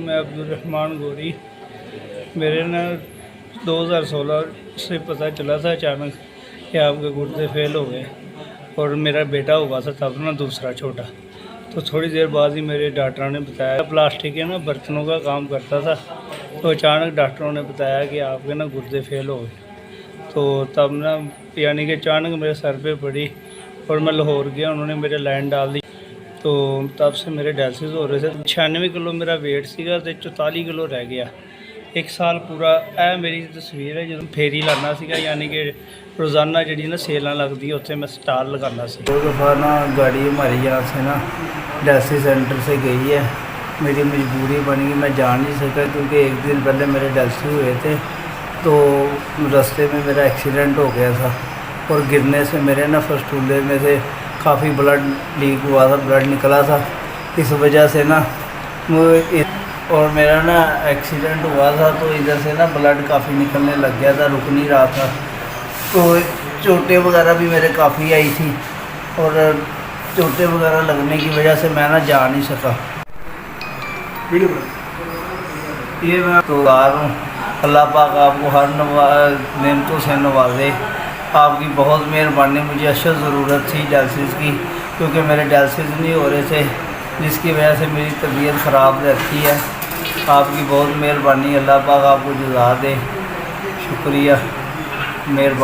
नाम है अब्दुलरहमान गौरी। मेरे ना 2016 से पता चला था अचानक कि आपके गुर्दे फेल हो गए और मेरा बेटा हुआ था तब ना दूसरा छोटा। तो थोड़ी देर बाद ही मेरे डॉक्टरों ने बताया, प्लास्टिक के ना बर्तनों का काम करता था, तो अचानक डॉक्टरों ने बताया कि आपके ना गुर्दे फेल हो गए। तो तब ना यानी कि अचानक मेरे सर पे पड़ी और मैं लाहौर गया, उन्होंने मेरे लाइन डाल दी। तो तब से मेरे डायलिसिस हो रहे थे। 96 किलो मेरा वेट ਸੀਗਾ ਤੇ 44 ਕਿਲੋ ਰਹਿ ਗਿਆ। ਇੱਕ ਸਾਲ ਪੂਰਾ ਇਹ ਮੇਰੀ ਤਸਵੀਰ ਹੈ ਜਦੋਂ ਫੇਰੀ ਲਾਣਾ ਸੀਗਾ, यानी कि रोज़ाना ਜਿਹੜੀ ਨਾ ਸੇਲਾਂ ਲੱਗਦੀ है ਉੱਥੇ मैं स्टॉल लगाना सी। दो दफ़ा ना गाड़ी हमारे यहाँ से ना डायलिसिस सेंटर से गई है, मेरी मजबूरी बन गई, मैं जा नहीं सका क्योंकि एक दिन पहले मेरे डायलिसिस हुए थे तो रास्ते में मेरा एक्सीडेंट हो गया था और गिरने से मेरे ना फस्टूले में से काफ़ी ब्लड लीक हुआ था, ब्लड निकला था। इस वजह से ना और मेरा ना एक्सीडेंट हुआ था तो इधर से ना ब्लड काफ़ी निकलने लग गया था, रुक नहीं रहा था। तो चोटें वगैरह भी मेरे काफ़ी आई थी और चोटें वगैरह लगने की वजह से मैं ना जा नहीं सका। ये मैं तो आ रहा हूँ, अल्लाह पाक आपको हर नेमतों से नवाजे। आपकी बहुत मेहरबानी, मुझे अशद ज़रूरत थी डायलिसिस की क्योंकि मेरे डायलिसिस नहीं हो रहे थे, जिसकी वजह से मेरी तबीयत ख़राब रहती है। आपकी बहुत मेहरबानी, अल्लाह पाक आपको जज़ा दे। शुक्रिया, मेहरबानी।